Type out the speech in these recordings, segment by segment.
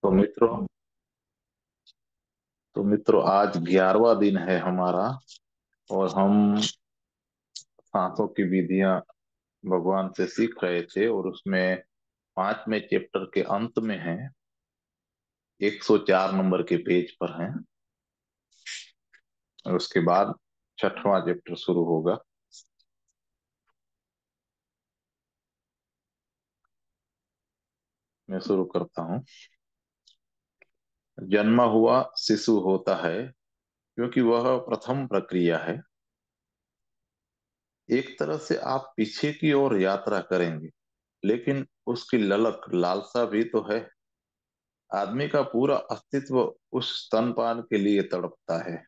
तो मित्रों आज 11वां दिन है हमारा। और हम सांसों की विधियां भगवान से सीख रहे थे, और उसमें 5वें चैप्टर के अंत में है। 104 नंबर के पेज पर हैं। और उसके बाद 6वां चैप्टर शुरू होगा। मैं शुरू करता हूँ। जन्मा हुआ शिशु होता है क्योंकि वह प्रथम प्रक्रिया है। एक तरह से आप पीछे की ओर यात्रा करेंगे, लेकिन उसकी ललक लालसा भी तो है। आदमी का पूरा अस्तित्व उस स्तनपान के लिए तड़पता है।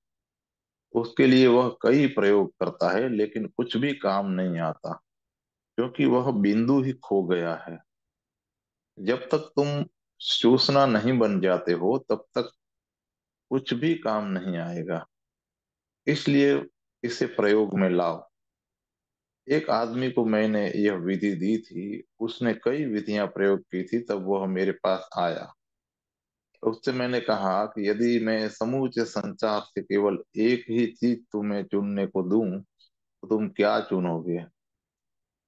उसके लिए वह कई प्रयोग करता है, लेकिन कुछ भी काम नहीं आता, क्योंकि वह बिंदु ही खो गया है। जब तक तुम चूसना नहीं बन जाते हो, तब तक कुछ भी काम नहीं आएगा। इसलिए इसे प्रयोग में लाओ। एक आदमी को मैंने यह विधि दी थी, उसने कई विधियां प्रयोग की थी, तब वह मेरे पास आया। उससे मैंने कहा कि यदि मैं समूचे संसार से केवल एक ही चीज तुम्हें चुनने को दूं, तो तुम क्या चुनोगे?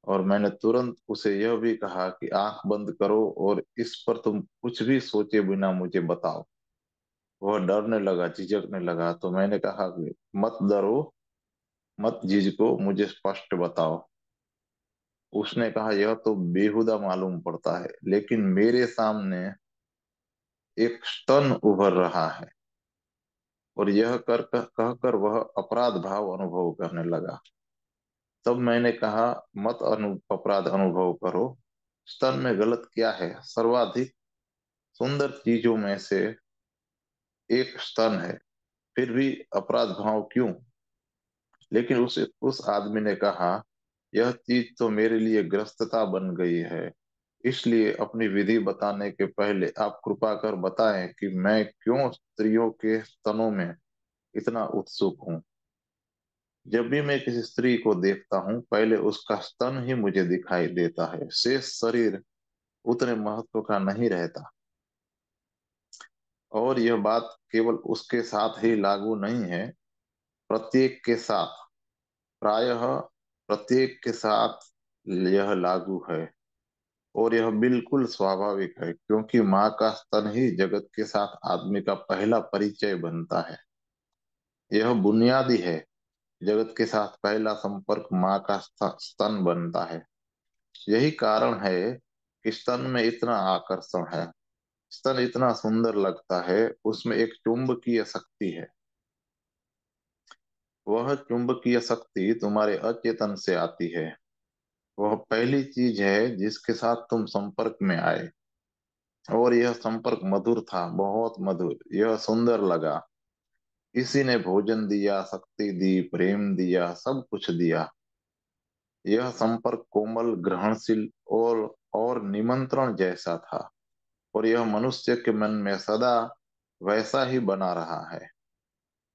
और मैंने तुरंत उसे यह भी कहा कि आंख बंद करो और इस पर तुम कुछ भी सोचे बिना मुझे बताओ। वह डरने लगा, झिझकने लगा। तो मैंने कहा कि मत डरो, मत झिझको, मुझे स्पष्ट बताओ। उसने कहा, यह तो बेहुदा मालूम पड़ता है, लेकिन मेरे सामने एक स्तन उभर रहा है। और यह कहकर वह अपराध भाव अनुभव करने लगा। तब मैंने कहा, मत अपराध अनुभव करो। स्तन में गलत क्या है? सर्वाधिक सुंदर चीजों में से एक स्तन है, फिर भी अपराध भाव क्यों? लेकिन उस आदमी ने कहा, यह चीज तो मेरे लिए ग्रस्तता बन गई है। इसलिए अपनी विधि बताने के पहले आप कृपा कर बताएं कि मैं क्यों स्त्रियों के स्तनों में इतना उत्सुक हूँ। जब भी मैं किसी स्त्री को देखता हूँ, पहले उसका स्तन ही मुझे दिखाई देता है। शेष शरीर उतने महत्व का नहीं रहता। और यह बात केवल उसके साथ ही लागू नहीं है, प्रत्येक के साथ, प्रायः प्रत्येक के साथ यह लागू है। और यह बिल्कुल स्वाभाविक है, क्योंकि माँ का स्तन ही जगत के साथ आदमी का पहला परिचय बनता है। यह बुनियादी है। जगत के साथ पहला संपर्क माँ का स्तन बनता है। यही कारण है कि स्तन में इतना आकर्षण है। स्तन इतना सुंदर लगता है, उसमें एक चुंबकीय शक्ति है। वह चुंबकीय शक्ति तुम्हारे अचेतन से आती है। वह पहली चीज है जिसके साथ तुम संपर्क में आए। और यह संपर्क मधुर था, बहुत मधुर। यह सुंदर लगा। इसी ने भोजन दिया, शक्ति दी, प्रेम दिया, सब कुछ दिया। यह संपर्क कोमल, ग्रहणशील और निमंत्रण जैसा था। और यह मनुष्य के मन में सदा वैसा ही बना रहा है।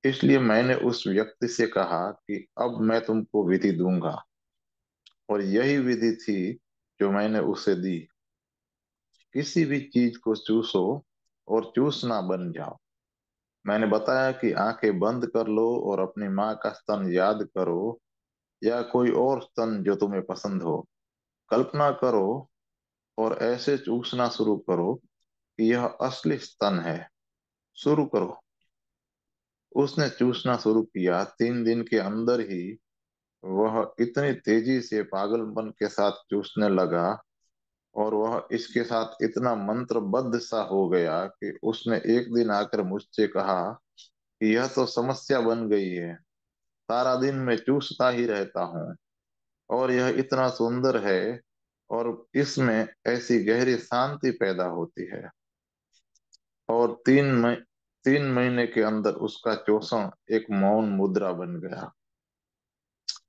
इसलिए मैंने उस व्यक्ति से कहा कि अब मैं तुमको विधि दूंगा। और यही विधि थी जो मैंने उसे दी। किसी भी चीज को चूसो और चूसना बन जाओ। मैंने बताया कि आंखें बंद कर लो और अपनी माँ का स्तन याद करो, या कोई और स्तन जो तुम्हें पसंद हो। कल्पना करो और ऐसे चूसना शुरू करो कि यह असली स्तन है। शुरू करो। उसने चूसना शुरू किया। 3 दिन के अंदर ही वह इतनी तेजी से पागलपन के साथ चूसने लगा, और वह इसके साथ इतना मंत्रबद्ध सा हो गया कि उसने एक दिन आकर मुझसे कहा कि यह तो समस्या बन गई है। सारा दिन मैं चूसता ही रहता हूँ, और यह इतना सुंदर है, और इसमें ऐसी गहरी शांति पैदा होती है। और 3 महीने के अंदर उसका चोषण एक मौन मुद्रा बन गया।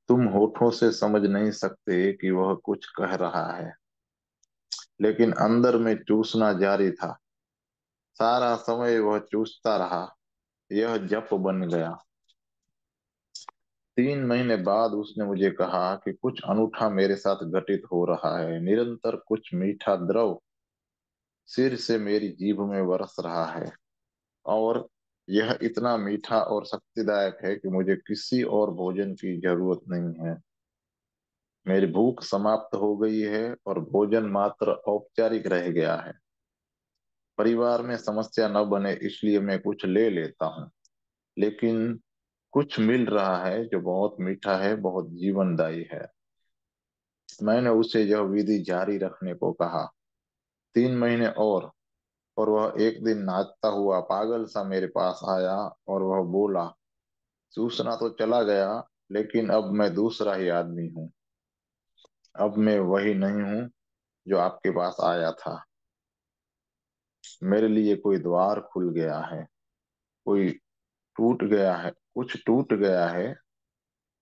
तुम होठों से समझ नहीं सकते कि वह कुछ कह रहा है, लेकिन अंदर में चूसना जारी था। सारा समय वह चूसता रहा। यह जप बन गया। 3 महीने बाद उसने मुझे कहा कि कुछ अनूठा मेरे साथ घटित हो रहा है। निरंतर कुछ मीठा द्रव सिर से मेरी जीभ में बरस रहा है, और यह इतना मीठा और शक्तिदायक है कि मुझे किसी और भोजन की जरूरत नहीं है। मेरी भूख समाप्त हो गई है और भोजन मात्र औपचारिक रह गया है। परिवार में समस्या न बने इसलिए मैं कुछ ले लेता हूँ, लेकिन कुछ मिल रहा है जो बहुत मीठा है, बहुत जीवनदायी है। मैंने उसे यह विधि जारी रखने को कहा। 3 महीने और वह एक दिन नाचता हुआ पागल सा मेरे पास आया, और वह बोला, सूचना तो चला गया, लेकिन अब मैं दूसरा ही आदमी हूँ। अब मैं वही नहीं हूँ जो आपके पास आया था। मेरे लिए कोई द्वार खुल गया है, कोई टूट गया है, कुछ टूट गया है,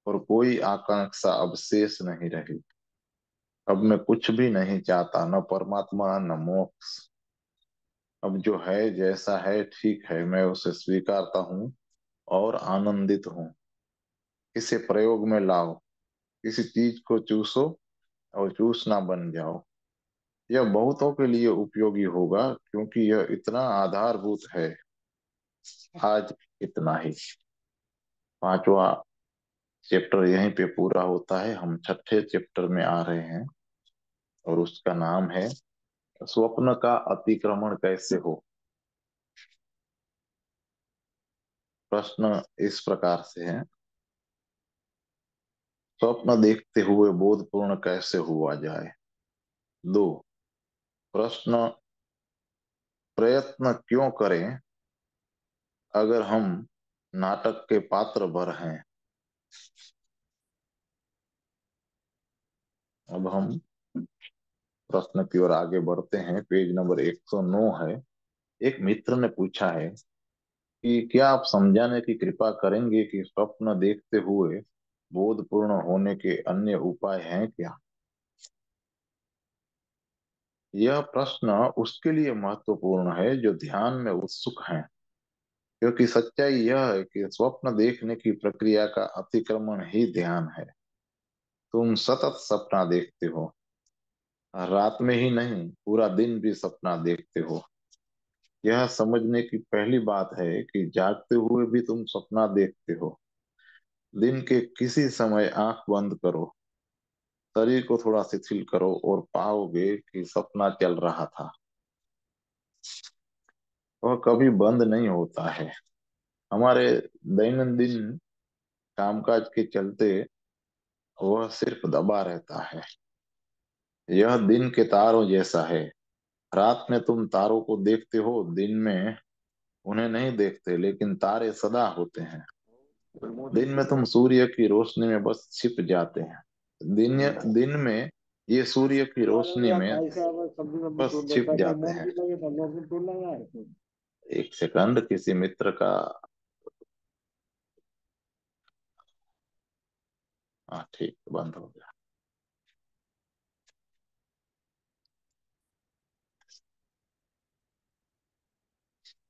और कोई आकांक्षा अब शेष नहीं रही। अब मैं कुछ भी नहीं चाहता, न परमात्मा न मोक्ष। अब जो है जैसा है ठीक है, मैं उसे स्वीकारता हूँ और आनंदित हूँ। इसे प्रयोग में लाओ, किसी चीज को चूसो और चूसना बन जाओ। यह बहुतों के लिए उपयोगी होगा, क्योंकि यह इतना आधारभूत है। आज इतना ही। 5वां चैप्टर यहीं पे पूरा होता है। हम छठे चैप्टर में आ रहे हैं, और उसका नाम है स्वप्न का अतिक्रमण कैसे हो। प्रश्न इस प्रकार से है, स्वप्न देखते हुए बोधपूर्ण कैसे हुआ जाए। 2, प्रश्न, प्रयत्न क्यों करें अगर हम नाटक के पात्र भर हैं। अब हम प्रश्न की ओर आगे बढ़ते हैं। पेज नंबर 109 है। एक मित्र ने पूछा है कि क्या आप समझाने की कृपा करेंगे कि स्वप्न देखते हुए बोधपूर्ण होने के अन्य उपाय हैं क्या। यह प्रश्न उसके लिए महत्वपूर्ण है जो ध्यान में उत्सुक हैं, क्योंकि सच्चाई यह है कि स्वप्न देखने की प्रक्रिया का अतिक्रमण ही ध्यान है। तुम सतत सपना देखते हो, रात में ही नहीं, पूरा दिन भी सपना देखते हो। यह समझने की पहली बात है कि जागते हुए भी तुम सपना देखते हो। दिन के किसी समय आंख बंद करो, शरीर को थोड़ा शिथिल करो, और पाओगे कि सपना चल रहा था। वह कभी बंद नहीं होता है। हमारे दैनंदिन कामकाज के चलते वह सिर्फ दबा रहता है। यह दिन के तारों जैसा है। रात में तुम तारों को देखते हो, दिन में उन्हें नहीं देखते, लेकिन तारे सदा होते हैं। दिन में तुम सूर्य की रोशनी में बस छिप जाते हैं। दिन दिन में ये सूर्य की रोशनी में बस छिप जाते हैं। एक सेकंड, किसी मित्र का। हाँ ठीक, बंद हो गया।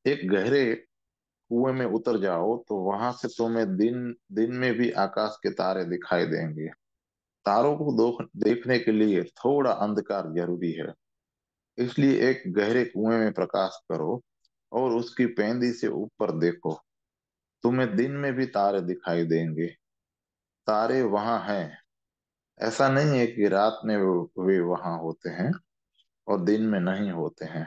एक गहरे कुएं में उतर जाओ तो वहां से तुम्हें दिन दिन में भी आकाश के तारे दिखाई देंगे। तारों को देखने के लिए थोड़ा अंधकार जरूरी है। इसलिए एक गहरे कुएं में प्रकाश करो और उसकी पेंदी से ऊपर देखो। तुम्हें दिन में भी तारे दिखाई देंगे। तारे वहां हैं। ऐसा नहीं है कि रात में वे वहां होते हैं और दिन में नहीं होते हैं।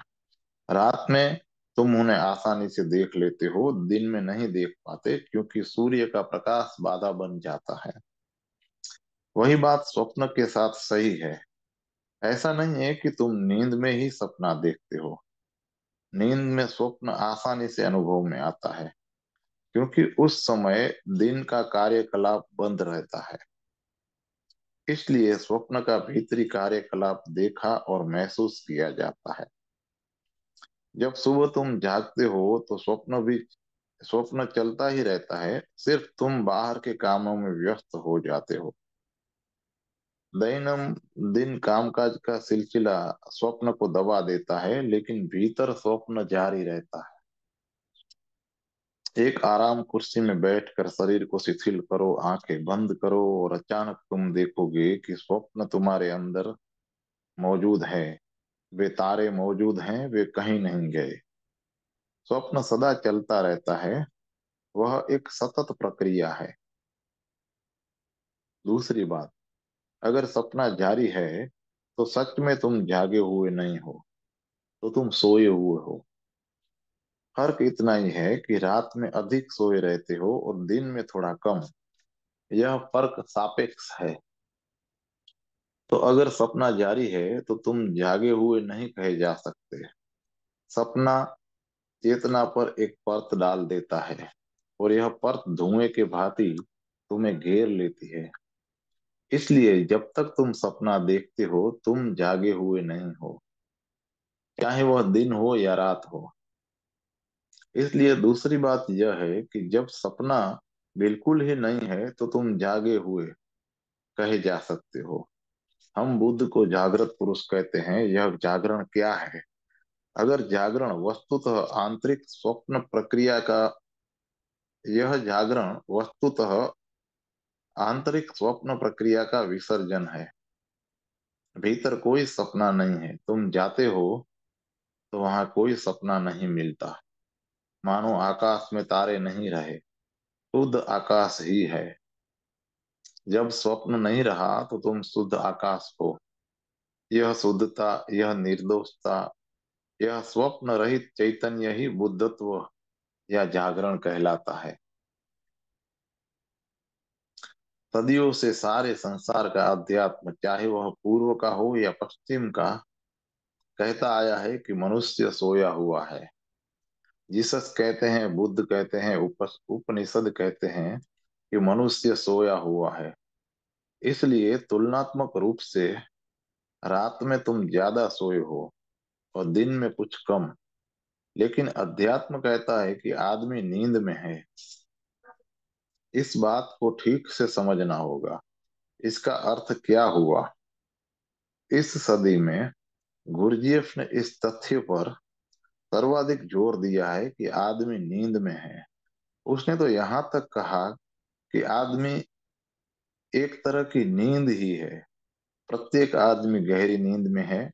रात में तुम उन्हें आसानी से देख लेते हो, दिन में नहीं देख पाते, क्योंकि सूर्य का प्रकाश बाधा बन जाता है। वही बात स्वप्न के साथ सही है। ऐसा नहीं है कि तुम नींद में ही सपना देखते हो। नींद में स्वप्न आसानी से अनुभव में आता है, क्योंकि उस समय दिन का कार्यकलाप बंद रहता है। इसलिए स्वप्न का भीतरी कार्यकलाप देखा और महसूस किया जाता है। जब सुबह तुम जागते हो तो स्वप्न चलता ही रहता है, सिर्फ तुम बाहर के कामों में व्यस्त हो जाते हो। दैनंदिन दिन कामकाज का सिलसिला स्वप्न को दबा देता है, लेकिन भीतर स्वप्न जारी रहता है। एक आराम कुर्सी में बैठकर शरीर को शिथिल करो, आंखें बंद करो, और अचानक तुम देखोगे कि स्वप्न तुम्हारे अंदर मौजूद है। वे तारे मौजूद हैं, वे कहीं नहीं गए। स्वप्न सदा चलता रहता है, वह एक सतत प्रक्रिया है। दूसरी बात, अगर सपना जारी है तो सच में तुम जागे हुए नहीं हो, तो तुम सोए हुए हो। फर्क इतना ही है कि रात में अधिक सोए रहते हो और दिन में थोड़ा कम। यह फर्क सापेक्ष है। तो अगर सपना जारी है तो तुम जागे हुए नहीं कहे जा सकते। सपना चेतना पर एक परत डाल देता है, और यह परत धुएं के भांति तुम्हें घेर लेती है। इसलिए जब तक तुम सपना देखते हो तुम जागे हुए नहीं हो, चाहे वह दिन हो या रात हो। इसलिए दूसरी बात यह है कि जब सपना बिल्कुल ही नहीं है तो तुम जागे हुए कहे जा सकते हो। हम बुद्ध को जागृत पुरुष कहते हैं। यह जागरण क्या है? अगर जागरण वस्तुतः आंतरिक स्वप्न प्रक्रिया का यह जागरण वस्तुतः आंतरिक स्वप्न प्रक्रिया का विसर्जन है। भीतर कोई सपना नहीं है, तुम जाते हो तो वहां कोई सपना नहीं मिलता। मानो आकाश में तारे नहीं रहे, शुद्ध आकाश ही है। जब स्वप्न नहीं रहा तो तुम शुद्ध आकाश हो। यह शुद्धता, यह निर्दोषता, यह स्वप्न रहित चैतन्य ही बुद्धत्व या जागरण कहलाता है। सदियों से सारे संसार का अध्यात्म, चाहे वह पूर्व का हो या पश्चिम का, कहता आया है कि मनुष्य सोया हुआ है। जीसस कहते हैं, बुद्ध कहते हैं, उपनिषद कहते हैं कि मनुष्य सोया हुआ है। इसलिए तुलनात्मक रूप से रात में तुम ज्यादा सोए हो और दिन में कुछ कम। लेकिन अध्यात्म कहता है कि आदमी नींद में है। इस बात को ठीक से समझना होगा। इसका अर्थ क्या हुआ? इस सदी में गुरजीएफ ने इस तथ्य पर सर्वाधिक जोर दिया है कि आदमी नींद में है। उसने तो यहाँ तक कहा कि आदमी एक तरह की नींद ही है। प्रत्येक आदमी गहरी नींद में है।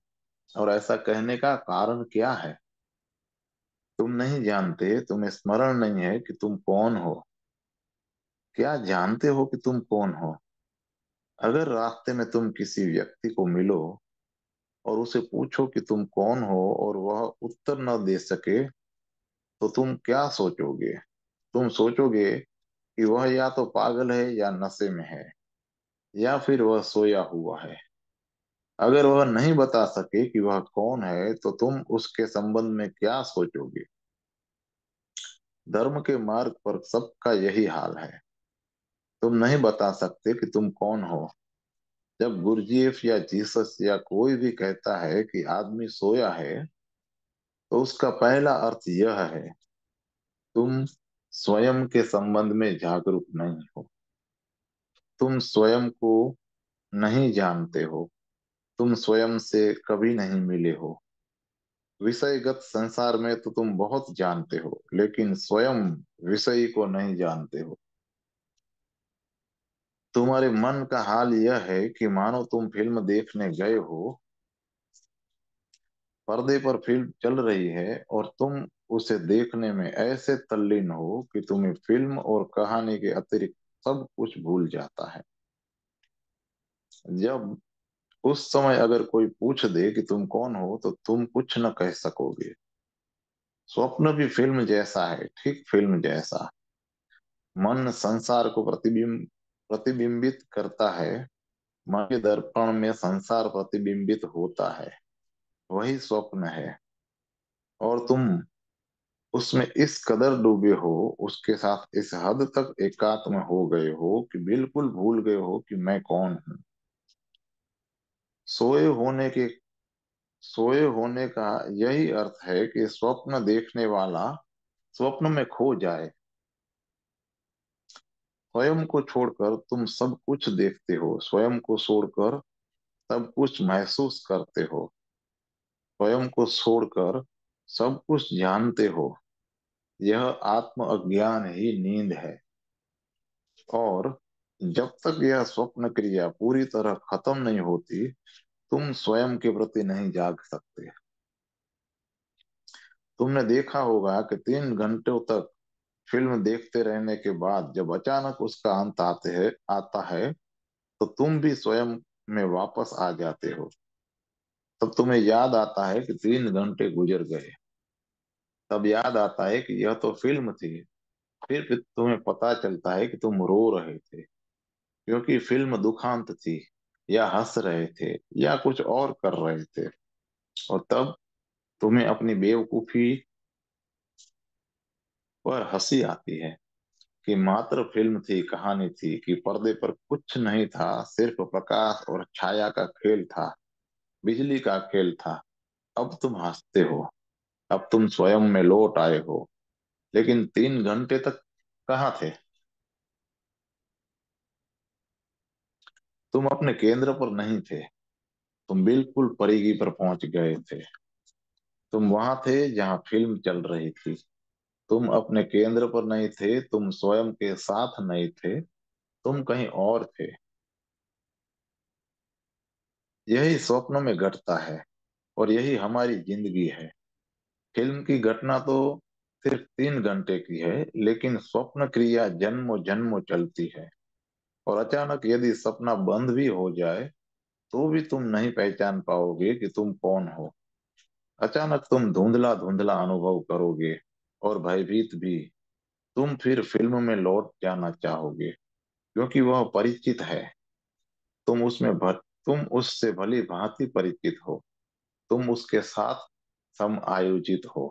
और ऐसा कहने का कारण क्या है? तुम नहीं जानते, तुम्हें स्मरण नहीं है कि तुम कौन हो। क्या जानते हो कि तुम कौन हो? अगर रास्ते में तुम किसी व्यक्ति को मिलो और उसे पूछो कि तुम कौन हो और वह उत्तर न दे सके, तो तुम क्या सोचोगे? तुम सोचोगे कि वह या तो पागल है या नशे में है, या फिर वह सोया हुआ है। अगर वह नहीं बता सके कि वह कौन है तो तुम उसके संबंध में क्या सोचोगे? धर्म के मार्ग पर सबका यही हाल है। तुम नहीं बता सकते कि तुम कौन हो। जब गुरजीएफ या जीसस या कोई भी कहता है कि आदमी सोया है, तो उसका पहला अर्थ यह है, तुम स्वयं के संबंध में जागरूक नहीं हो। तुम स्वयं को नहीं जानते हो। तुम स्वयं से कभी नहीं मिले हो। विषयगत संसार में तो तुम बहुत जानते हो, लेकिन स्वयं विषय को नहीं जानते हो। तुम्हारे मन का हाल यह है कि मानो तुम फिल्म देखने गए हो। पर्दे पर फिल्म चल रही है और तुम उसे देखने में ऐसे तल्लीन हो कि तुम्हें फिल्म और कहानी के अतिरिक्त सब कुछ भूल जाता है। जब उस समय अगर कोई पूछ दे कि तुम कौन हो, तो तुम कुछ न कह सकोगे। स्वप्न भी फिल्म जैसा है, ठीक फिल्म जैसा। मन संसार को प्रतिबिंबित करता है। मन के दर्पण में संसार प्रतिबिंबित होता है। वही स्वप्न है। और तुम उसमें इस कदर डूबे हो, उसके साथ इस हद तक एकात्म हो गए हो कि बिल्कुल भूल गए हो कि मैं कौन हूँ। सोए होने के सोए होने का यही अर्थ है कि स्वप्न देखने वाला स्वप्न में खो जाए। स्वयं को छोड़कर तुम सब कुछ देखते हो। स्वयं को छोड़कर सब कुछ महसूस करते हो। स्वयं को छोड़कर सब कुछ जानते हो। यह आत्म अज्ञान ही नींद है। और जब तक यह स्वप्न क्रिया पूरी तरह खत्म नहीं होती, तुम स्वयं के प्रति नहीं जाग सकते। तुमने देखा होगा कि 3 घंटों तक फिल्म देखते रहने के बाद जब अचानक उसका अंत आता है, तो तुम भी स्वयं में वापस आ जाते हो। तब तुम्हें याद आता है कि 3 घंटे गुजर गए। तब याद आता है कि यह तो फिल्म थी। फिर तुम्हें पता चलता है कि तुम रो रहे थे क्योंकि फिल्म दुखांत थी, या हंस रहे थे, या कुछ और कर रहे थे। और तब तुम्हें अपनी बेवकूफी पर हंसी आती है कि मात्र फिल्म थी, कहानी थी, कि पर्दे पर कुछ नहीं था, सिर्फ प्रकाश और छाया का खेल था, बिजली का खेल था। अब तुम हंसते हो, अब तुम स्वयं में लौट आए हो। लेकिन 3 घंटे तक कहाँ थे? तुम अपने केंद्र पर नहीं थे, तुम बिल्कुल परिधि पर पहुंच गए थे। तुम वहां थे जहां फिल्म चल रही थी। तुम अपने केंद्र पर नहीं थे, तुम स्वयं के साथ नहीं थे, तुम कहीं और थे। यही स्वप्नों में घटता है, और यही हमारी जिंदगी है। फिल्म की घटना तो सिर्फ 3 घंटे की है, लेकिन स्वप्न क्रिया जन्मों जन्मों चलती है। और अचानक यदि सपना बंद भी हो जाए, तो भी तुम नहीं पहचान पाओगे कि तुम कौन हो। अचानक तुम धुंधला धुंधला अनुभव करोगे, और भयभीत भी। तुम फिर फिल्म में लौट जाना चाहोगे, क्योंकि वह परिचित है। तुम उसमें भर तुम उससे भली भांति परिचित हो। तुम उसके साथ सम आयोजित हो।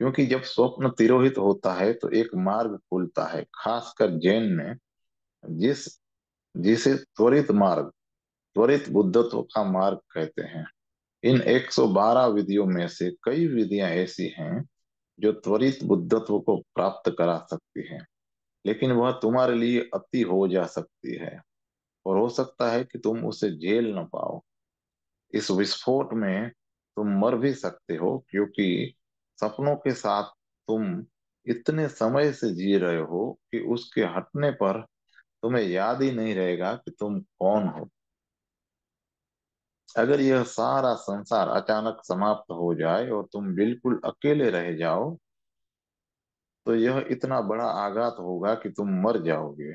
क्योंकि जब स्वप्न तिरोहित होता है तो एक मार्ग खुलता है, खासकर जैन में, जिस जिसे त्वरित मार्ग, त्वरित बुद्धत्व का मार्ग कहते हैं। इन 112 विधियों में से कई विधियां ऐसी हैं जो त्वरित बुद्धत्व को प्राप्त करा सकती हैं, लेकिन वह तुम्हारे लिए अति हो जा सकती है, और हो सकता है कि तुम उसे झेल न पाओ। इस विस्फोट में तुम मर भी सकते हो, क्योंकि सपनों के साथ तुम इतने समय से जी रहे हो कि उसके हटने पर तुम्हें याद ही नहीं रहेगा कि तुम कौन हो। अगर यह सारा संसार अचानक समाप्त हो जाए और तुम बिल्कुल अकेले रह जाओ, तो यह इतना बड़ा आघात होगा कि तुम मर जाओगे।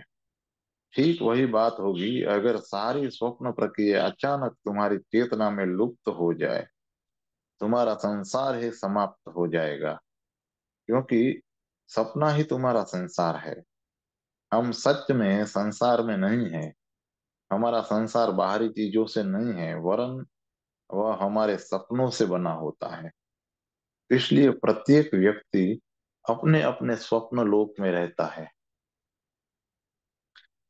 ठीक वही बात होगी अगर सारी स्वप्न प्रक्रिया अचानक तुम्हारी चेतना में लुप्त हो जाए। तुम्हारा संसार ही समाप्त हो जाएगा, क्योंकि सपना ही तुम्हारा संसार है। हम सच में संसार में नहीं है। हमारा संसार बाहरी चीजों से नहीं है, वरन वह हमारे सपनों से बना होता है। इसलिए प्रत्येक व्यक्ति अपने अपने स्वप्न लोक में रहता है।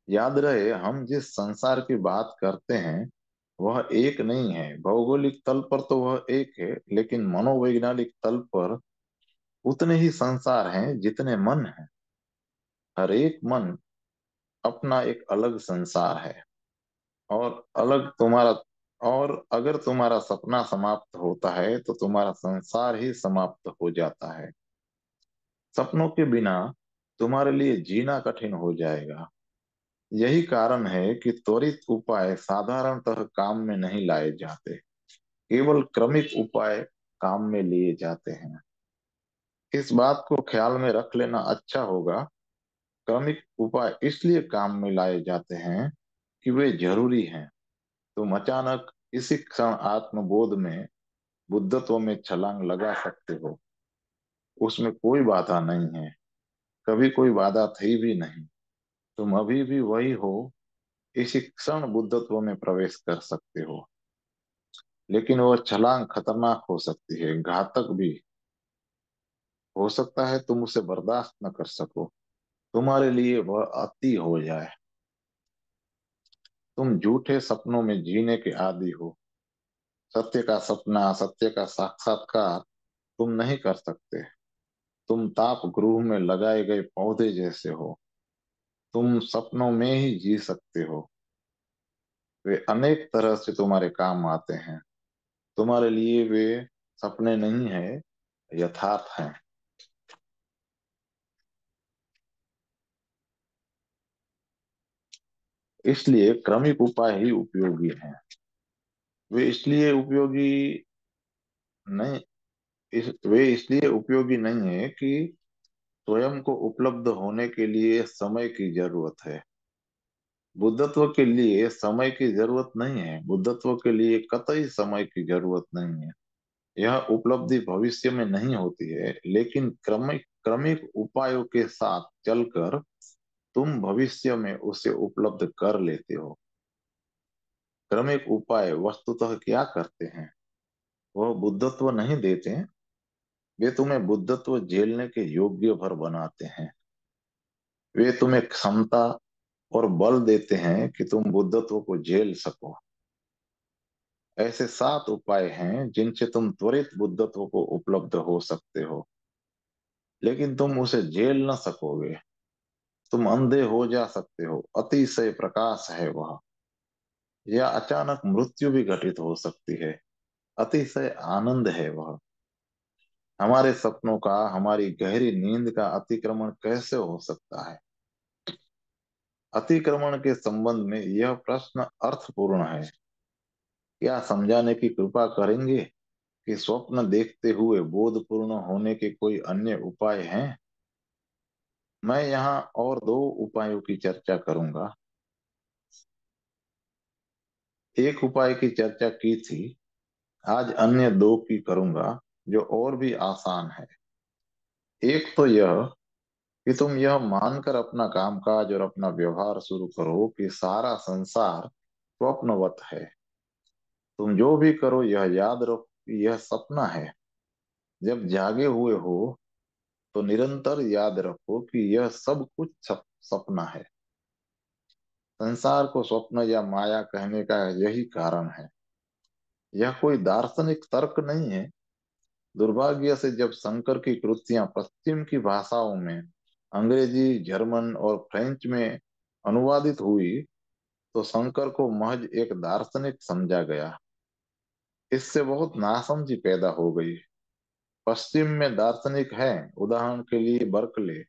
याद रहे, हम जिस संसार की बात करते हैं वह एक नहीं है। भौगोलिक तल पर तो वह एक है, लेकिन मनोवैज्ञानिक तल पर उतने ही संसार हैं जितने मन हैं। हर एक मन अपना एक अलग संसार है। और अलग तुम्हारा और अगर तुम्हारा सपना समाप्त होता है तो तुम्हारा संसार ही समाप्त हो जाता है। सपनों के बिना तुम्हारे लिए जीना कठिन हो जाएगा। यही कारण है कि त्वरित उपाय साधारणतः काम में नहीं लाए जाते, केवल क्रमिक उपाय काम में लिए जाते हैं। इस बात को ख्याल में रख लेना अच्छा होगा। क्रमिक उपाय इसलिए काम में लाए जाते हैं कि वे जरूरी हैं। तुम अचानक इसी क्षण आत्मबोध में, बुद्धत्व में छलांग लगा सकते हो। उसमें कोई बाधा नहीं है, कभी कोई बाधा थी भी नहीं। तुम अभी भी वही हो। इसी क्षण बुद्धत्व में प्रवेश कर सकते हो। लेकिन वह छलांग खतरनाक हो सकती है, घातक भी। हो सकता है तुम उसे बर्दाश्त न कर सको, तुम्हारे लिए वह अति हो जाए। तुम झूठे सपनों में जीने के आदी हो। सत्य का सपना, सत्य का साक्षात्कार तुम नहीं कर सकते। तुम ताप गृह में लगाए गए पौधे जैसे हो। तुम सपनों में ही जी सकते हो। वे अनेक तरह से तुम्हारे काम आते हैं। तुम्हारे लिए वे सपने नहीं है, यथार्थ हैं। इसलिए क्रमिक उपाय ही उपयोगी हैं। वे इसलिए उपयोगी नहीं वे इसलिए उपयोगी नहीं है कि स्वयं को उपलब्ध होने के लिए समय की जरूरत है। बुद्धत्व के लिए समय की जरूरत नहीं है, बुद्धत्व के लिए कतई समय की जरूरत नहीं है। यह उपलब्धि भविष्य में नहीं होती है, लेकिन क्रमिक क्रमिक उपायों के साथ चलकर तुम भविष्य में उसे उपलब्ध कर लेते हो। क्रमिक उपाय वस्तुतः क्या करते हैं? वह बुद्धत्व नहीं देते हैं, वे तुम्हें बुद्धत्व झेलने के योग्य भर बनाते हैं। वे तुम्हें क्षमता और बल देते हैं कि तुम बुद्धत्व को झेल सको। ऐसे 7 उपाय हैं जिनसे तुम त्वरित बुद्धत्व को उपलब्ध हो सकते हो, लेकिन तुम उसे झेल न सकोगे। तुम अंधे हो जा सकते हो, अतिशय प्रकाश है वह, या अचानक मृत्यु भी घटित हो सकती है, अतिशय आनंद है वह। हमारे सपनों का, हमारी गहरी नींद का अतिक्रमण कैसे हो सकता है? अतिक्रमण के संबंध में यह प्रश्न अर्थपूर्ण है। क्या समझाने की कृपा करेंगे कि स्वप्न देखते हुए बोधपूर्ण होने के कोई अन्य उपाय हैं? मैं यहाँ और 2 उपायों की चर्चा करूंगा। एक उपाय की चर्चा की थी, आज अन्य 2 की करूंगा जो और भी आसान है। एक तो यह कि तुम यह मानकर अपना कामकाज और अपना व्यवहार शुरू करो कि सारा संसार स्वप्नवत है। तुम जो भी करो यह याद रखो कि यह सपना है। जब जागे हुए हो तो निरंतर याद रखो कि यह सब कुछ सपना है। संसार को स्वप्न या माया कहने का यही कारण है। यह कोई दार्शनिक तर्क नहीं है। दुर्भाग्य से जब शंकर की कृतियां पश्चिम की भाषाओं में, अंग्रेजी, जर्मन और फ्रेंच में अनुवादित हुई, तो शंकर को महज एक दार्शनिक समझा गया। इससे बहुत नासमझी पैदा हो गई। पश्चिम में दार्शनिक हैं, उदाहरण के लिए बर्कले,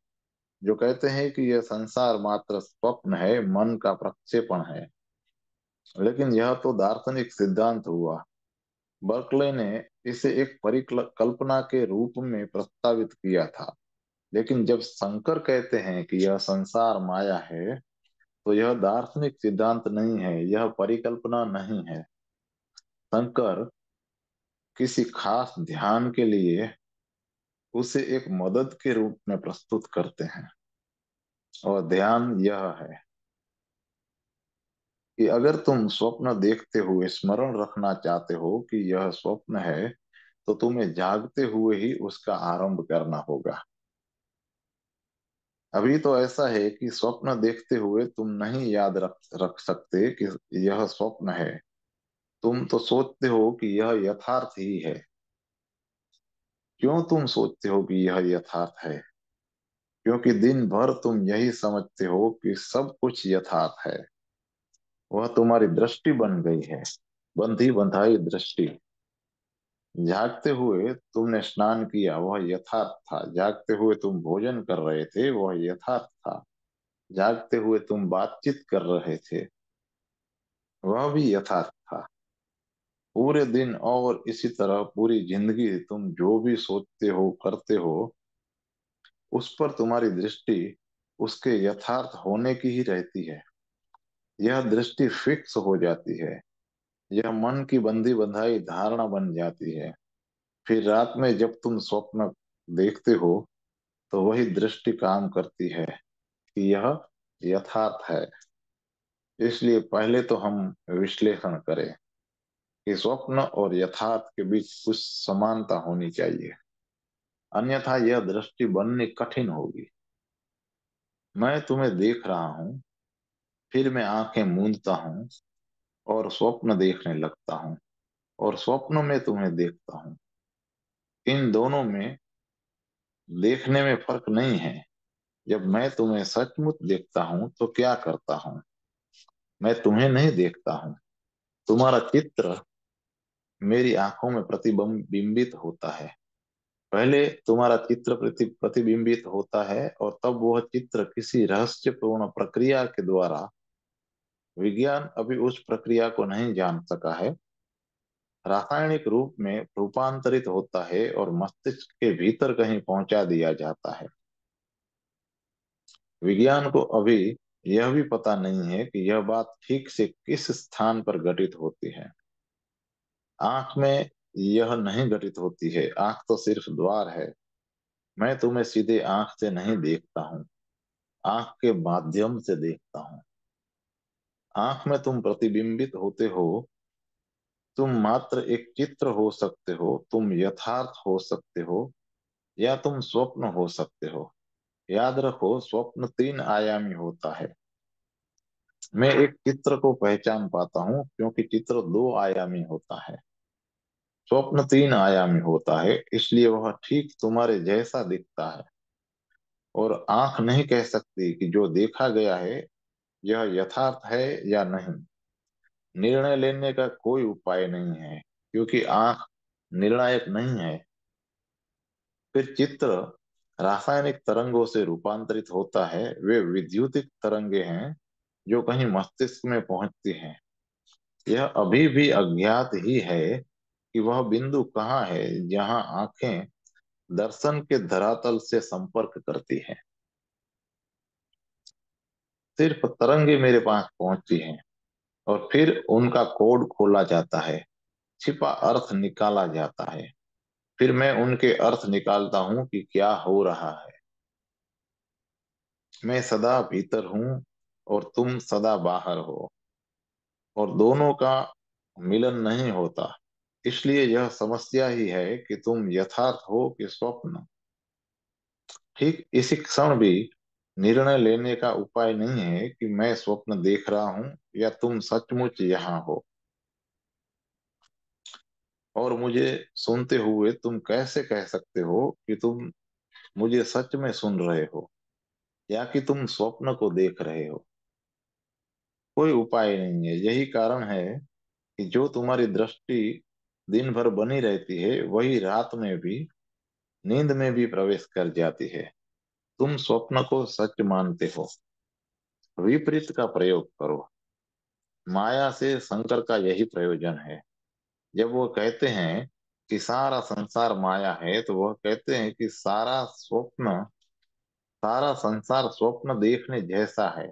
जो कहते हैं कि यह संसार मात्र स्वप्न है, मन का प्रक्षेपण है। लेकिन यह तो दार्शनिक सिद्धांत हुआ। बर्कले ने इसे एक परिकल्पना के रूप में प्रस्तावित किया था। लेकिन जब शंकर कहते हैं कि यह संसार माया है, तो यह दार्शनिक सिद्धांत नहीं है, यह परिकल्पना नहीं है। शंकर किसी खास ध्यान के लिए उसे एक मदद के रूप में प्रस्तुत करते हैं। और ध्यान यह है कि अगर तुम स्वप्न देखते हुए स्मरण रखना चाहते हो कि यह स्वप्न है, तो तुम्हें जागते हुए ही उसका आरंभ करना होगा। अभी तो ऐसा है कि स्वप्न देखते हुए तुम नहीं याद रख रख सकते कि यह स्वप्न है। तुम तो सोचते हो कि यह यथार्थ ही है। क्यों तुम सोचते हो कि यह यथार्थ है? क्योंकि दिन भर तुम यही समझते हो कि सब कुछ यथार्थ है। वह तुम्हारी दृष्टि बन गई है, बंधी बंधाई दृष्टि। जागते हुए तुमने स्नान किया, वह यथार्थ था। जागते हुए तुम भोजन कर रहे थे, वह यथार्थ था। जागते हुए तुम बातचीत कर रहे थे, वह भी यथार्थ था। पूरे दिन और इसी तरह पूरी जिंदगी तुम जो भी सोचते हो, करते हो, उस पर तुम्हारी दृष्टि उसके यथार्थ होने की ही रहती है। यह दृष्टि फिक्स हो जाती है। यह मन की बंधी बंधाई धारणा बन जाती है। फिर रात में जब तुम स्वप्न देखते हो, तो वही दृष्टि काम करती है कि यह यथार्थ है। इसलिए पहले तो हम विश्लेषण करें कि स्वप्न और यथार्थ के बीच कुछ समानता होनी चाहिए, अन्यथा यह दृष्टि बननी कठिन होगी। मैं तुम्हें देख रहा हूँ, फिर मैं आंखें मूंदता हूँ और स्वप्न देखने लगता हूँ, और स्वप्न में तुम्हें देखता हूँ। इन दोनों में देखने में फर्क नहीं है। जब मैं तुम्हें सचमुच देखता हूँ तो क्या करता हूँ? मैं तुम्हें नहीं देखता हूँ, तुम्हारा चित्र मेरी आंखों में प्रतिबिंबित होता है। पहले तुम्हारा चित्र प्रतिबिंबित होता है, और तब वह चित्र किसी रहस्यपूर्ण प्रक्रिया के द्वारा, विज्ञान अभी उस प्रक्रिया को नहीं जान सका है, रासायनिक रूप में रूपांतरित होता है और मस्तिष्क के भीतर कहीं पहुंचा दिया जाता है। विज्ञान को अभी यह भी पता नहीं है कि यह बात ठीक से किस स्थान पर घटित होती है। आंख में यह नहीं घटित होती है, आंख तो सिर्फ द्वार है। मैं तुम्हें सीधे आंख से नहीं देखता हूँ, आंख के माध्यम से देखता हूँ। आंख में तुम प्रतिबिंबित होते हो। तुम मात्र एक चित्र हो सकते हो, तुम यथार्थ हो सकते हो, या तुम स्वप्न हो सकते हो। याद रखो, स्वप्न तीन आयामी होता है। मैं एक चित्र को पहचान पाता हूँ क्योंकि चित्र दो आयामी होता है। स्वप्न तीन आयामी होता है, इसलिए वह ठीक तुम्हारे जैसा दिखता है। और आंख नहीं कह सकती कि जो देखा गया है यह यथार्थ है या नहीं। निर्णय लेने का कोई उपाय नहीं है क्योंकि आंख निर्णायक नहीं है। फिर चित्र रासायनिक तरंगों से रूपांतरित होता है, वे विद्युतिक तरंगे हैं जो कहीं मस्तिष्क में पहुंचती हैं। यह अभी भी अज्ञात ही है कि वह बिंदु कहाँ है जहां आंखें दर्शन के धरातल से संपर्क करती हैं। सिर्फ तरंगे मेरे पास पहुंचती हैं और फिर उनका कोड खोला जाता है, छिपा अर्थ निकाला जाता है। फिर मैं उनके अर्थ निकालता हूं कि क्या हो रहा है। मैं सदा भीतर हूं और तुम सदा बाहर हो, और दोनों का मिलन नहीं होता। इसलिए यह समस्या ही है कि तुम यथार्थ हो कि स्वप्न। ठीक इसी क्षण भी निर्णय लेने का उपाय नहीं है कि मैं स्वप्न देख रहा हूं या तुम सचमुच यहाँ हो। और मुझे सुनते हुए तुम कैसे कह सकते हो कि तुम मुझे सच में सुन रहे हो या कि तुम स्वप्न को देख रहे हो? कोई उपाय नहीं है। यही कारण है कि जो तुम्हारी दृष्टि दिन भर बनी रहती है वही रात में भी, नींद में भी प्रवेश कर जाती है। तुम स्वप्न को सच मानते हो। विपरीत का प्रयोग करो। माया से शंकर का यही प्रयोजन है। जब वो कहते हैं कि सारा संसार माया है, तो वह कहते हैं कि सारा संसार स्वप्न देखने जैसा है।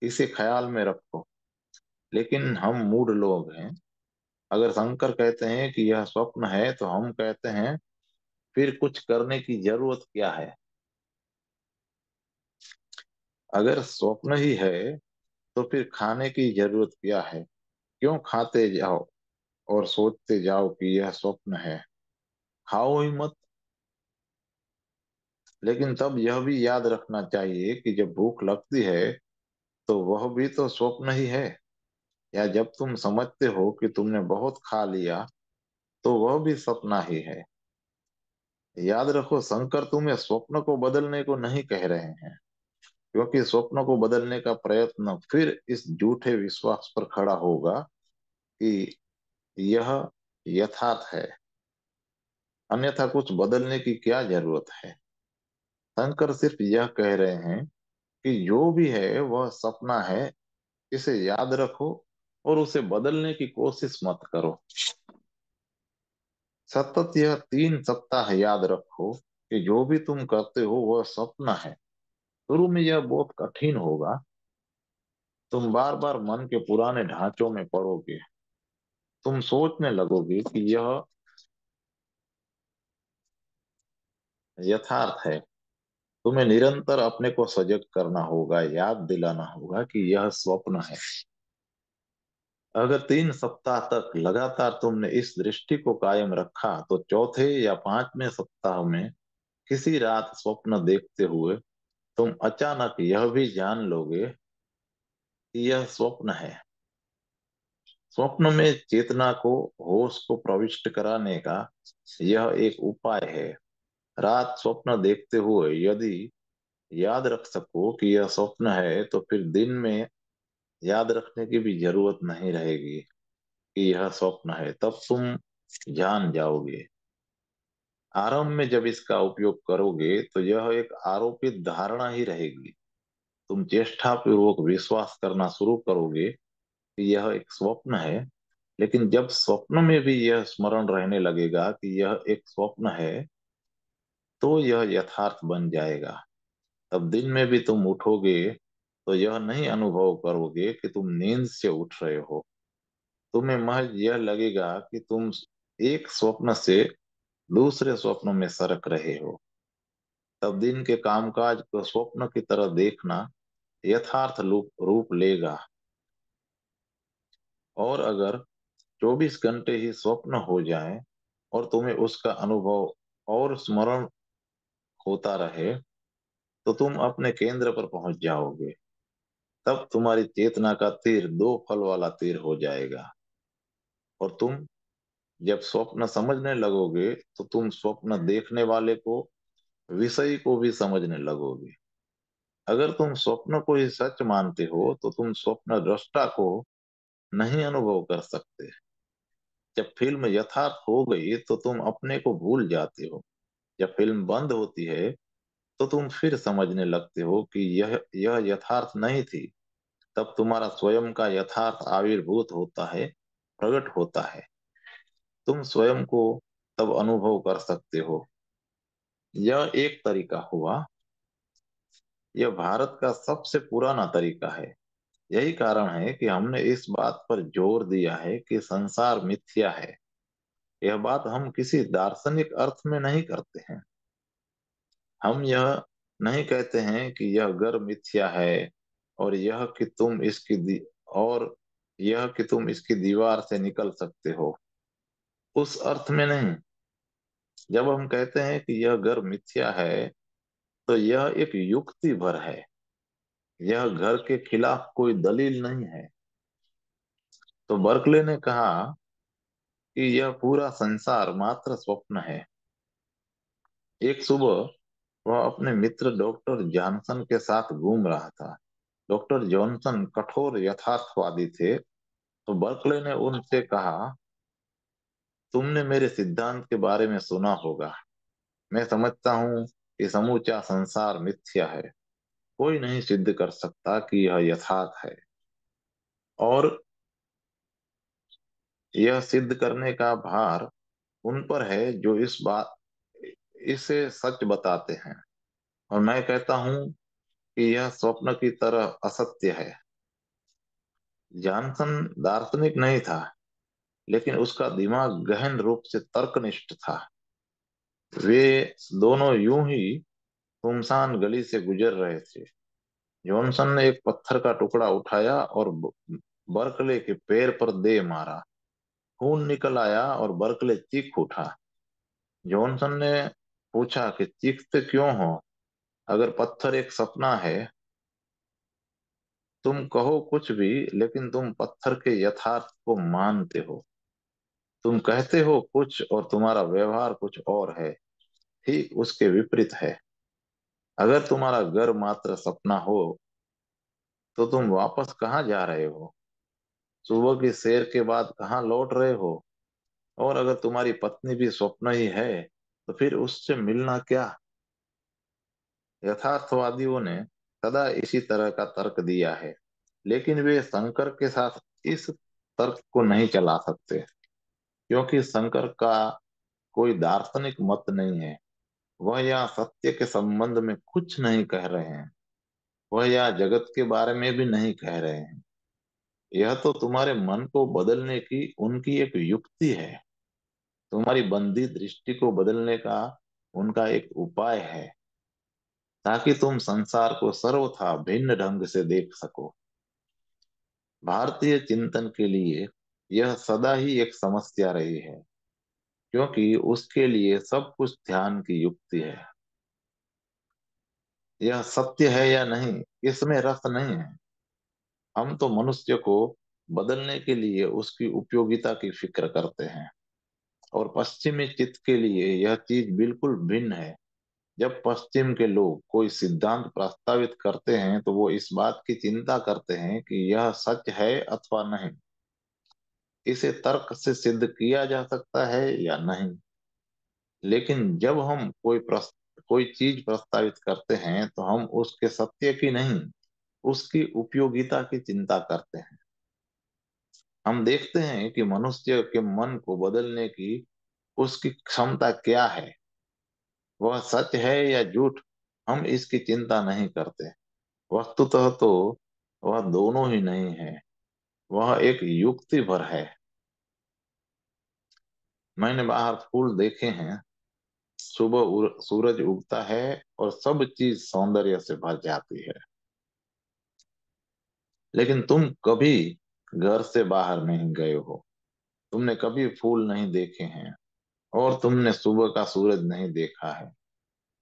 इसे ख्याल में रखो। लेकिन हम मूढ़ लोग हैं। अगर शंकर कहते हैं कि यह स्वप्न है, तो हम कहते हैं फिर कुछ करने की जरूरत क्या है? अगर स्वप्न ही है तो फिर खाने की जरूरत क्या है? क्यों खाते जाओ और सोचते जाओ कि यह स्वप्न है? खाओ ही मत। लेकिन तब यह भी याद रखना चाहिए कि जब भूख लगती है तो वह भी तो स्वप्न ही है। या जब तुम समझते हो कि तुमने बहुत खा लिया तो वह भी सपना ही है। याद रखो, शंकर तुम्हें स्वप्न को बदलने को नहीं कह रहे हैं, क्योंकि स्वप्न को बदलने का प्रयत्न फिर इस झूठे विश्वास पर खड़ा होगा कि यह यथार्थ है। अन्यथा कुछ बदलने की क्या जरूरत है? शंकर सिर्फ यह कह रहे हैं कि जो भी है वह सपना है। इसे याद रखो और उसे बदलने की कोशिश मत करो। सतत यह 3 सप्ताह याद रखो कि जो भी तुम करते हो वह स्वप्न है। शुरू में यह बहुत कठिन होगा। तुम बार बार मन के पुराने ढांचों में पड़ोगे। तुम सोचने लगोगे कि यह यथार्थ है। तुम्हें निरंतर अपने को सजग करना होगा, याद दिलाना होगा कि यह स्वप्न है। अगर 3 सप्ताह तक लगातार तुमने इस दृष्टि को कायम रखा, तो चौथे या पांचवें सप्ताह में किसी रात स्वप्न देखते हुए तुम अचानक यह भी जान लोगे कि यह स्वप्न है। स्वप्न में चेतना को, होश को प्रविष्ट कराने का यह एक उपाय है। रात स्वप्न देखते हुए यदि याद रख सको कि यह स्वप्न है, तो फिर दिन में याद रखने की भी जरूरत नहीं रहेगी कि यह स्वप्न है। तब तुम जान जाओगे। आरंभ में जब इसका उपयोग करोगे तो यह एक आरोपित धारणा ही रहेगी। तुम चेष्टा पूर्वक विश्वास करना शुरू करोगे कि यह एक स्वप्न है, लेकिन जब स्वप्न में भी यह स्मरण रहने लगेगा कि यह एक स्वप्न है, तो यह यथार्थ बन जाएगा। तब दिन में भी तुम उठोगे तो यह नहीं अनुभव करोगे कि तुम नींद से उठ रहे हो। तुम्हें महज यह लगेगा कि तुम एक स्वप्न से दूसरे स्वप्न में सरक रहे हो। तब दिन के कामकाज को स्वप्न की तरह देखना यथार्थ रूप लेगा। और अगर 24 घंटे ही स्वप्न हो जाए और तुम्हें उसका अनुभव और स्मरण होता रहे, तो तुम अपने केंद्र पर पहुंच जाओगे। तब तुम्हारी चेतना का तीर दो फल वाला तीर हो जाएगा। और तुम जब स्वप्न समझने लगोगे, तो तुम स्वप्न देखने वाले को, विषय को भी समझने लगोगे। अगर तुम स्वप्न को ही सच मानते हो तो तुम स्वप्न दृष्टा को नहीं अनुभव कर सकते। जब फिल्म यथार्थ हो गई तो तुम अपने को भूल जाते हो। जब फिल्म बंद होती है तो तुम फिर समझने लगते हो कि यह यथार्थ नहीं थी। तब तुम्हारा स्वयं का यथार्थ आविर्भूत होता है, प्रकट होता है। तुम स्वयं को तब अनुभव कर सकते हो। यह एक तरीका हुआ। यह भारत का सबसे पुराना तरीका है। यही कारण है कि हमने इस बात पर जोर दिया है कि संसार मिथ्या है। यह बात हम किसी दार्शनिक अर्थ में नहीं करते हैं। हम यह नहीं कहते हैं कि यह घर मिथ्या है और और यह कि तुम इसकी दीवार से निकल सकते हो, उस अर्थ में नहीं। जब हम कहते हैं कि यह घर मिथ्या है, तो यह एक युक्ति भर है। यह घर के खिलाफ कोई दलील नहीं है। तो बर्कले ने कहा कि यह पूरा संसार मात्र स्वप्न है। एक सुबह वह अपने मित्र डॉक्टर जॉनसन के साथ घूम रहा था। डॉक्टर जॉनसन कठोर यथार्थवादी थे। तो बर्कले ने उनसे कहा, तुमने मेरे सिद्धांत के बारे में सुना होगा। मैं समझता हूँ कि समूचा संसार मिथ्या है। कोई नहीं सिद्ध कर सकता कि यह यथार्थ है। और यह सिद्ध करने का भार उन पर है जो इसे सच बताते हैं। और मैं कहता हूँ कि यह स्वप्न की तरह असत्य है। जॉनसन दार्शनिक नहीं था, लेकिन उसका दिमाग गहन रूप से तर्कनिष्ठ था। वे दोनों यूं ही सुनसान गली से गुजर रहे थे। जॉनसन ने एक पत्थर का टुकड़ा उठाया और बर्कले के पैर पर दे मारा। खून निकल आया और बर्कले चीख उठा। जॉनसन ने पूछा कि चीखते क्यों हो? अगर पत्थर एक सपना है, तुम कहो कुछ भी, लेकिन तुम पत्थर के यथार्थ को मानते हो। तुम कहते हो कुछ और तुम्हारा व्यवहार कुछ और है। ठीक उसके विपरीत है। अगर तुम्हारा घर मात्र सपना हो, तो तुम वापस कहाँ जा रहे हो? सुबह की सैर के बाद कहाँ लौट रहे हो? और अगर तुम्हारी पत्नी भी स्वप्न ही है, तो फिर उससे मिलना क्या? यथार्थवादियों ने सदा इसी तरह का तर्क दिया है, लेकिन वे शंकर के साथ इस तर्क को नहीं चला सकते, क्योंकि शंकर का कोई दार्शनिक मत नहीं है। वह यहाँ सत्य के संबंध में कुछ नहीं कह रहे हैं। वह यहाँ जगत के बारे में भी नहीं कह रहे हैं। यह तो तुम्हारे मन को बदलने की उनकी एक युक्ति है। तुम्हारी बंदी दृष्टि को बदलने का उनका एक उपाय है, ताकि तुम संसार को सर्वथा भिन्न ढंग से देख सको। भारतीय चिंतन के लिए यह सदा ही एक समस्या रही है, क्योंकि उसके लिए सब कुछ ध्यान की युक्ति है। यह सत्य है या नहीं, इसमें रस नहीं है। हम तो मनुष्य को बदलने के लिए उसकी उपयोगिता की फिक्र करते हैं। और पश्चिमी चित्त के लिए यह चीज बिल्कुल भिन्न है। जब पश्चिम के लोग कोई सिद्धांत प्रस्तावित करते हैं, तो वो इस बात की चिंता करते हैं कि यह सच है अथवा नहीं। इसे तर्क से सिद्ध किया जा सकता है या नहीं। लेकिन जब हम कोई चीज प्रस्तावित करते हैं, तो हम उसके सत्य की नहीं, उसकी उपयोगिता की चिंता करते हैं। हम देखते हैं कि मनुष्य के मन को बदलने की उसकी क्षमता क्या है। वह सच है या झूठ, हम इसकी चिंता नहीं करते। वस्तुतः तो वह दोनों ही नहीं है, वह एक युक्ति भर है। मैंने बाहर फूल देखे हैं, सुबह सूरज उगता है और सब चीज सौंदर्य से भर जाती है। लेकिन तुम कभी घर से बाहर नहीं गए हो, तुमने कभी फूल नहीं देखे हैं, और तुमने सुबह का सूरज नहीं देखा है।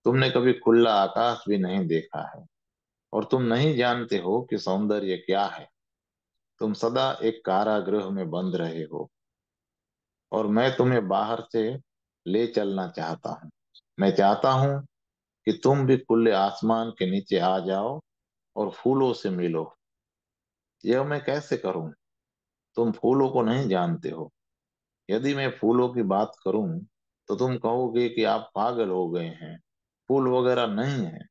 तुमने कभी खुला आकाश भी नहीं देखा है, और तुम नहीं जानते हो कि सौंदर्य क्या है। तुम सदा एक कारागृह में बंद रहे हो, और मैं तुम्हें बाहर से ले चलना चाहता हूँ। मैं चाहता हूँ कि तुम भी खुले आसमान के नीचे आ जाओ और फूलों से मिलो। यह मैं कैसे करूं? तुम फूलों को नहीं जानते हो। यदि मैं फूलों की बात करूं तो तुम कहोगे कि आप पागल हो गए हैं, फूल वगैरह नहीं है।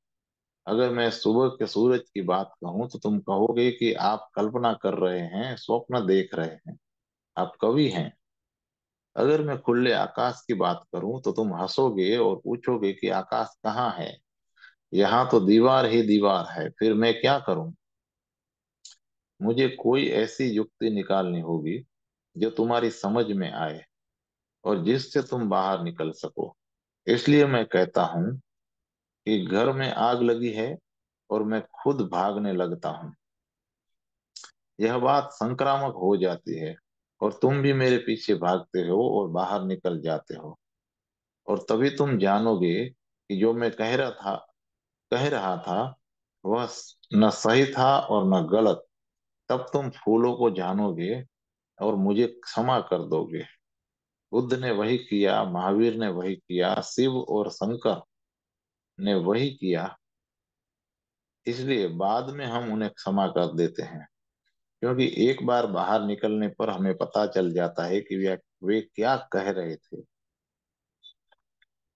अगर मैं सुबह के सूरज की बात कहूं तो तुम कहोगे कि आप कल्पना कर रहे हैं, स्वप्न देख रहे हैं, आप कवि हैं। अगर मैं खुले आकाश की बात करूं तो तुम हंसोगे और पूछोगे कि आकाश कहाँ है, यहाँ तो दीवार ही दीवार है, फिर मैं क्या करूं? मुझे कोई ऐसी युक्ति निकालनी होगी जो तुम्हारी समझ में आए और जिससे तुम बाहर निकल सको। इसलिए मैं कहता हूँ कि घर में आग लगी है और मैं खुद भागने लगता हूँ। यह बात संक्रामक हो जाती है और तुम भी मेरे पीछे भागते हो और बाहर निकल जाते हो। और तभी तुम जानोगे कि जो मैं कह रहा था वह न सही था और न गलत। तब तुम फूलों को जानोगे और मुझे क्षमा कर दोगे। बुद्ध ने वही किया, महावीर ने वही किया, शिव और शंकर ने वही किया। इसलिए बाद में हम उन्हें क्षमा कर देते हैं, क्योंकि एक बार बाहर निकलने पर हमें पता चल जाता है कि वे क्या कह रहे थे।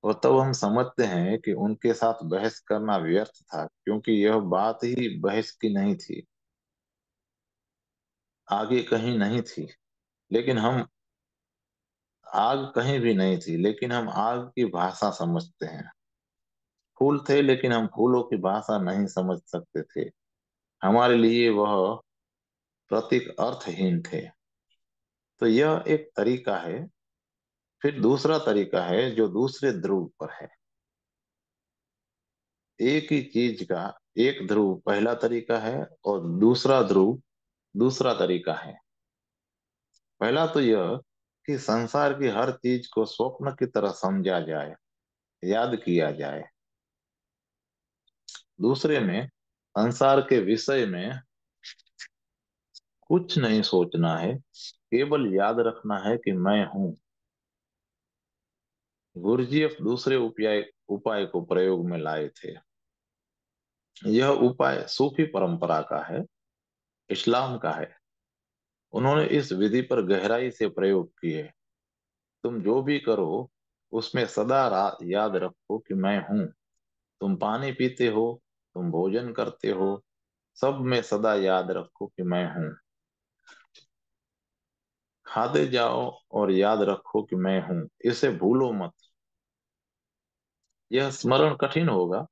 और तब हम समझते हैं कि उनके साथ बहस करना व्यर्थ था, क्योंकि यह बात ही बहस की नहीं थी, आगे कहीं नहीं थी। लेकिन हम आग कहीं भी नहीं थी, लेकिन हम आग की भाषा समझते हैं। फूल थे लेकिन हम फूलों की भाषा नहीं समझ सकते थे। हमारे लिए वह प्रतीक अर्थहीन थे। तो यह एक तरीका है। फिर दूसरा तरीका है जो दूसरे ध्रुव पर है। एक ही चीज का एक ध्रुव पहला तरीका है और दूसरा ध्रुव दूसरा तरीका है। पहला तो यह कि संसार की हर चीज को स्वप्न की तरह समझा जाए, याद किया जाए। दूसरे में संसार के विषय में कुछ नहीं सोचना है, केवल याद रखना है कि मैं हूँ। गुरुजीएफ दूसरे उपाय उपाय को प्रयोग में लाए थे। यह उपाय सूफी परंपरा का है, इस्लाम का है। उन्होंने इस विधि पर गहराई से प्रयोग किए। तुम जो भी करो उसमें सदा याद रखो कि मैं हूँ। तुम पानी पीते हो, तुम भोजन करते हो, सब में सदा याद रखो कि मैं हूँ। खाते जाओ और याद रखो कि मैं हूँ, इसे भूलो मत। यह स्मरण कठिन होगा।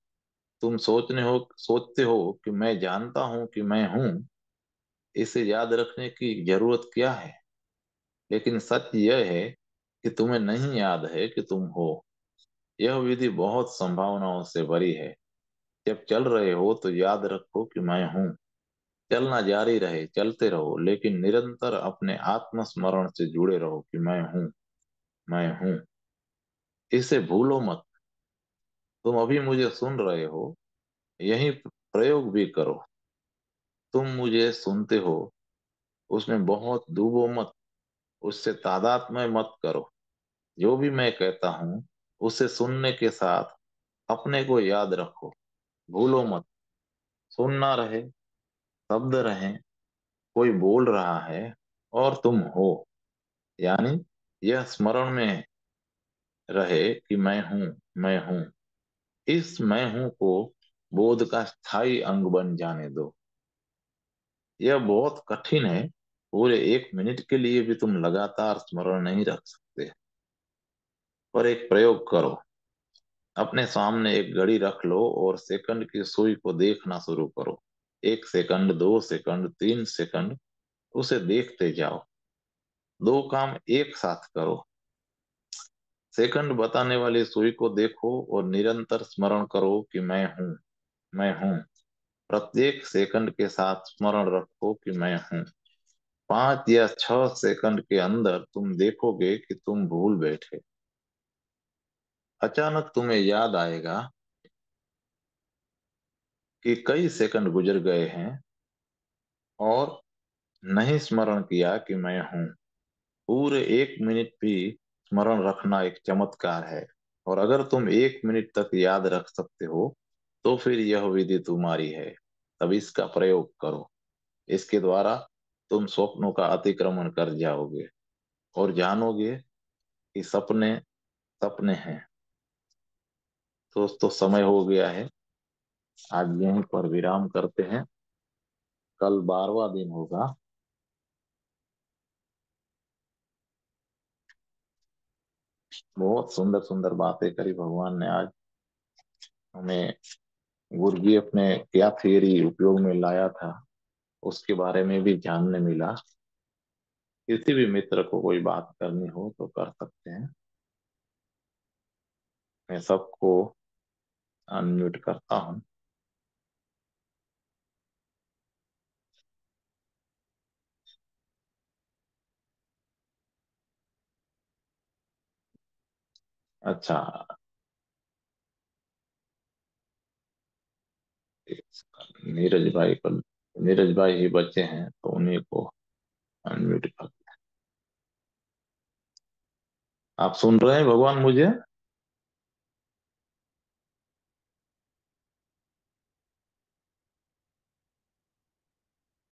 तुम सोचते हो कि मैं जानता हूँ कि मैं हूँ, इसे याद रखने की जरूरत क्या है? लेकिन सच यह है कि तुम्हें नहीं याद है कि तुम हो। यह विधि बहुत संभावनाओं से भरी है। जब चल रहे हो तो याद रखो कि मैं हूँ। चलना जारी रहे, चलते रहो, लेकिन निरंतर अपने आत्मस्मरण से जुड़े रहो कि मैं हूँ, मैं हूँ। इसे भूलो मत। तुम अभी मुझे सुन रहे हो, यही प्रयोग भी करो। तुम मुझे सुनते हो, उसमें बहुत डूबो मत, उससे तादात्म्य मत करो। जो भी मैं कहता हूँ उसे सुनने के साथ अपने को याद रखो, भूलो मत। सुनना रहे, शब्द रहे, कोई बोल रहा है और तुम हो, यानी यह स्मरण में रहे कि मैं हूँ, मैं हूँ। इस मैं हूँ को बोध का स्थायी अंग बन जाने दो। यह बहुत कठिन है, पूरे 1 मिनट के लिए भी तुम लगातार स्मरण नहीं रख सकते। पर एक प्रयोग करो। अपने सामने एक घड़ी रख लो और सेकंड की सुई को देखना शुरू करो। 1 सेकंड, 2 सेकंड, 3 सेकंड, उसे देखते जाओ। दो काम एक साथ करो। सेकंड बताने वाली सुई को देखो और निरंतर स्मरण करो कि मैं हूँ, मैं हूँ। प्रत्येक सेकंड के साथ स्मरण रखो कि मैं हूँ। 5 या 6 सेकंड के अंदर तुम देखोगे कि तुम भूल बैठे। अचानक तुम्हें याद आएगा कि कई सेकंड गुजर गए हैं और नहीं स्मरण किया कि मैं हूँ। पूरे 1 मिनट भी स्मरण रखना एक चमत्कार है। और अगर तुम 1 मिनट तक याद रख सकते हो तो फिर यह विधि तुम्हारी है। तब इसका प्रयोग करो। इसके द्वारा तुम स्वप्नों का अतिक्रमण कर जाओगे और जानोगे कि सपने सपने हैं। दोस्तों, समय हो गया है। आज यहीं पर विराम करते हैं। कल 12वां दिन होगा। बहुत सुंदर सुंदर बातें करी भगवान ने आज हमें। गुरु जी अपने क्या थियरी उपयोग में लाया था उसके बारे में भी जानने मिला। किसी भी मित्र को कोई बात करनी हो तो कर सकते हैं। मैं सबको अनम्यूट करता हूँ। अच्छा, नीरज भाई को, नीरज भाई ही बचे हैं तो उन्हीं को अनम्यूट कर। आप सुन रहे हैं भगवान मुझे?